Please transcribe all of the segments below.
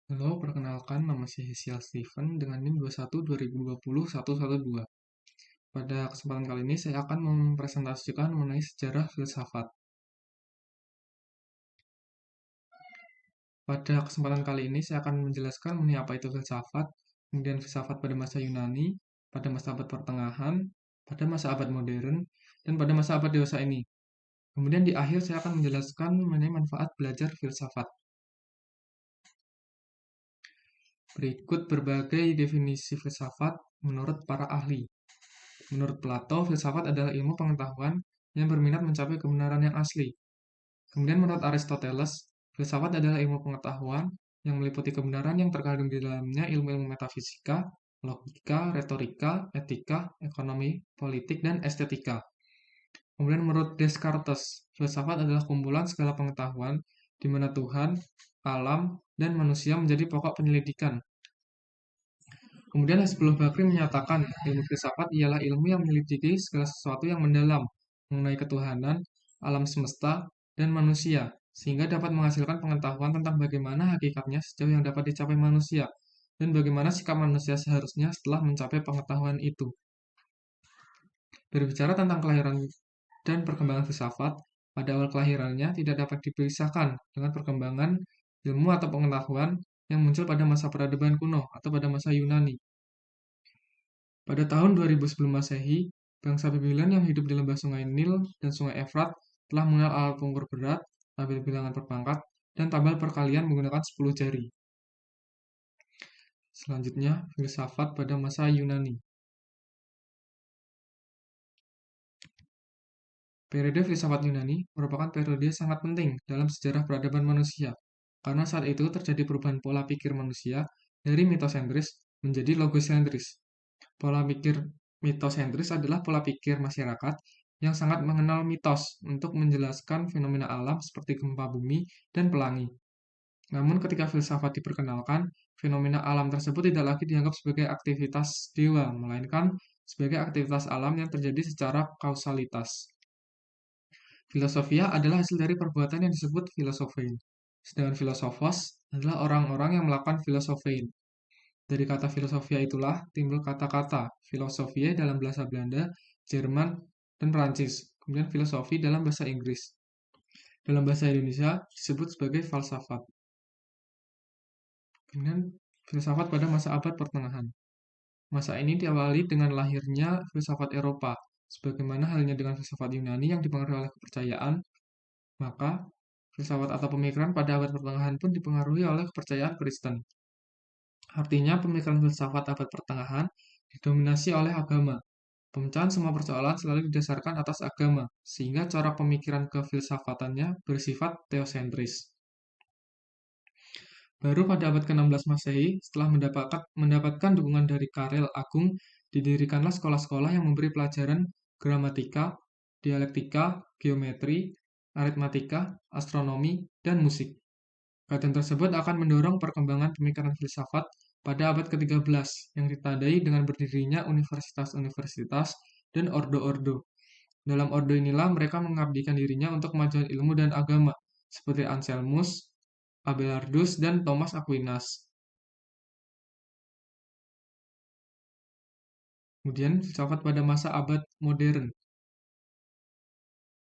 Halo, perkenalkan nama saya Hesial Steven dengan NIM 21 2020 112. Pada kesempatan kali ini saya akan mempresentasikan mengenai sejarah filsafat. Pada kesempatan kali ini saya akan menjelaskan mengenai apa itu filsafat, kemudian filsafat pada masa Yunani, pada masa abad pertengahan, pada masa abad modern, dan pada masa abad dewasa ini. Kemudian di akhir saya akan menjelaskan mengenai manfaat belajar filsafat. Berikut berbagai definisi filsafat menurut para ahli. Menurut Plato, filsafat adalah ilmu pengetahuan yang berminat mencapai kebenaran yang asli. Kemudian menurut Aristoteles, filsafat adalah ilmu pengetahuan yang meliputi kebenaran yang terkandung di dalamnya ilmu-ilmu metafisika, logika, retorika, etika, ekonomi, politik, dan estetika. Kemudian menurut Descartes, filsafat adalah kumpulan segala pengetahuan di mana Tuhan, alam, dan manusia menjadi pokok penyelidikan. Kemudian Hasbullah Bakri menyatakan, ilmu filsafat ialah ilmu yang menyelidiki segala sesuatu yang mendalam mengenai ketuhanan, alam semesta, dan manusia, sehingga dapat menghasilkan pengetahuan tentang bagaimana hakikatnya sejauh yang dapat dicapai manusia, dan bagaimana sikap manusia seharusnya setelah mencapai pengetahuan itu. Berbicara tentang kelahiran dan perkembangan filsafat, pada awal kelahirannya tidak dapat dipisahkan dengan perkembangan ilmu atau pengetahuan yang muncul pada masa peradaban kuno atau pada masa Yunani. Pada tahun 2000 sebelum Masehi, bangsa Babylon yang hidup di lembah Sungai Nil dan Sungai Efrat telah mengenal alat pengukur berat, tabel bilangan perpangkat, dan tabel perkalian menggunakan 10 jari. Selanjutnya, filsafat pada masa Yunani. Periode filsafat Yunani merupakan periode sangat penting dalam sejarah peradaban manusia, karena saat itu terjadi perubahan pola pikir manusia dari mitosentris menjadi logosentris. Pola pikir mitosentris adalah pola pikir masyarakat yang sangat mengenal mitos untuk menjelaskan fenomena alam seperti gempa bumi dan pelangi. Namun ketika filsafat diperkenalkan, fenomena alam tersebut tidak lagi dianggap sebagai aktivitas dewa, melainkan sebagai aktivitas alam yang terjadi secara kausalitas. Filosofia adalah hasil dari perbuatan yang disebut filosofein. Sedangkan filosofos adalah orang-orang yang melakukan filosofein. Dari kata filosofia itulah timbul kata-kata filosofia dalam bahasa Belanda, Jerman, dan Perancis. Kemudian filosofi dalam bahasa Inggris. Dalam bahasa Indonesia disebut sebagai falsafat. Kemudian filsafat pada masa abad pertengahan. Masa ini diawali dengan lahirnya filsafat Eropa. Sebagaimana halnya dengan filsafat Yunani yang dipengaruhi oleh kepercayaan, maka filsafat atau pemikiran pada abad pertengahan pun dipengaruhi oleh kepercayaan Kristen. Artinya, pemikiran filsafat abad pertengahan didominasi oleh agama. Pemecahan semua persoalan selalu didasarkan atas agama, sehingga corak pemikiran kefilsafatannya bersifat teosentris. Baru pada abad ke-16 Masehi, setelah mendapatkan dukungan dari Karel Agung, didirikanlah sekolah-sekolah yang memberi pelajaran gramatika, dialektika, geometri, aritmatika, astronomi, dan musik. Kajian tersebut akan mendorong perkembangan pemikiran filsafat pada abad ke-13 yang ditandai dengan berdirinya universitas-universitas dan ordo-ordo. Dalam ordo inilah mereka mengabdikan dirinya untuk kemajuan ilmu dan agama, seperti Anselmus, Abelardus, dan Thomas Aquinas. Kemudian filsafat pada masa abad modern.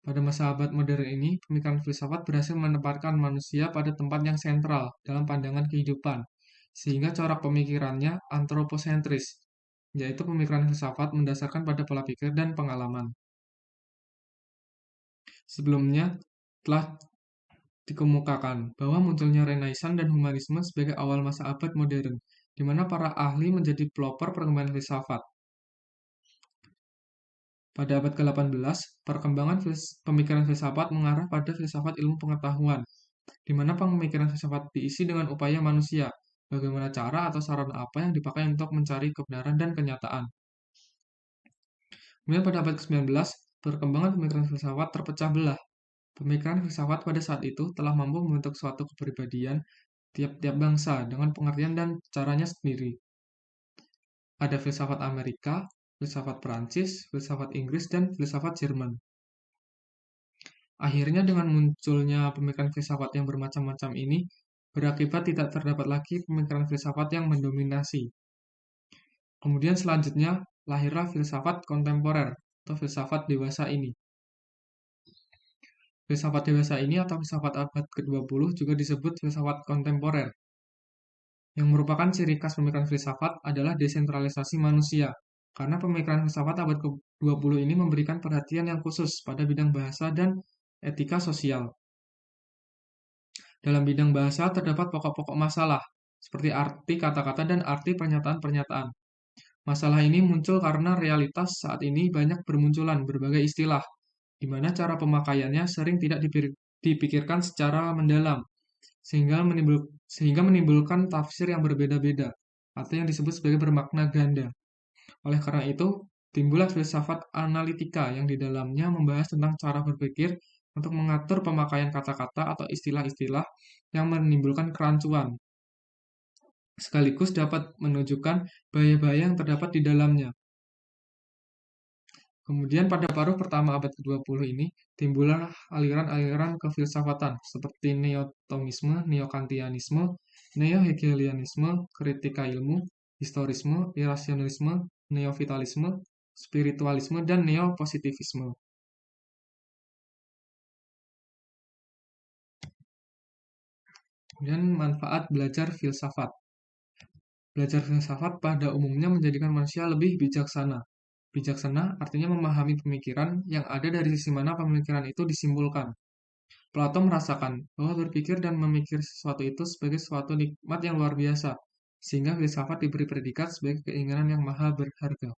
Pada masa abad modern ini, pemikiran filsafat berhasil menempatkan manusia pada tempat yang sentral dalam pandangan kehidupan, sehingga corak pemikirannya antroposentris, yaitu pemikiran filsafat mendasarkan pada pola pikir dan pengalaman. Sebelumnya, telah dikemukakan bahwa munculnya Renaissance dan humanisme sebagai awal masa abad modern, di mana para ahli menjadi pelopor perkembangan filsafat. Pada abad ke-18, perkembangan pemikiran filsafat mengarah pada filsafat ilmu pengetahuan, di mana pemikiran filsafat diisi dengan upaya manusia, bagaimana cara atau sarana apa yang dipakai untuk mencari kebenaran dan kenyataan. Kemudian pada abad ke-19, perkembangan pemikiran filsafat terpecah belah. Pemikiran filsafat pada saat itu telah mampu membentuk suatu kepribadian tiap-tiap bangsa dengan pengertian dan caranya sendiri. Ada filsafat Amerika, filsafat Perancis, filsafat Inggris, dan filsafat Jerman. Akhirnya dengan munculnya pemikiran filsafat yang bermacam-macam ini, berakibat tidak terdapat lagi pemikiran filsafat yang mendominasi. Kemudian selanjutnya lahirlah filsafat kontemporer atau filsafat dewasa ini. Filsafat dewasa ini atau filsafat abad ke-20 juga disebut filsafat kontemporer. Yang merupakan ciri khas pemikiran filsafat adalah desentralisasi manusia. Karena pemikiran filsafat abad ke-20 ini memberikan perhatian yang khusus pada bidang bahasa dan etika sosial. Dalam bidang bahasa terdapat pokok-pokok masalah, seperti arti kata-kata dan arti pernyataan-pernyataan. Masalah ini muncul karena realitas saat ini banyak bermunculan berbagai istilah, di mana cara pemakaiannya sering tidak dipikirkan secara mendalam, sehingga menimbulkan tafsir yang berbeda-beda, atau yang disebut sebagai bermakna ganda. Oleh karena itu, timbullah filsafat analitika yang di dalamnya membahas tentang cara berpikir untuk mengatur pemakaian kata-kata atau istilah-istilah yang menimbulkan kerancuan, sekaligus dapat menunjukkan bahaya-bahaya yang terdapat di dalamnya. Kemudian pada paruh pertama abad ke-20 ini, timbullah aliran-aliran kefilsafatan seperti neotomisme, neokantianisme, neo-hegelianisme, kritika ilmu, historisme, irasionalisme, neovitalisme, spiritualisme, dan neopositivisme. Kemudian manfaat belajar filsafat. Belajar filsafat pada umumnya menjadikan manusia lebih bijaksana. Bijaksana artinya memahami pemikiran yang ada dari sisi mana pemikiran itu disimpulkan. Plato merasakan bahwa berpikir dan memikir sesuatu itu sebagai suatu nikmat yang luar biasa, sehingga filsafat diberi predikat sebagai keinginan yang maha berharga.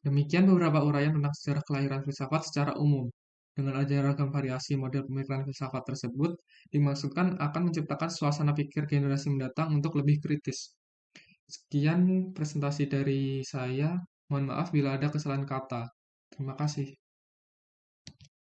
Demikian beberapa uraian tentang sejarah kelahiran filsafat secara umum. Dengan adanya ragam variasi model pemikiran filsafat tersebut, dimaksudkan akan menciptakan suasana pikir generasi mendatang untuk lebih kritis. Sekian presentasi dari saya. Mohon maaf bila ada kesalahan kata. Terima kasih.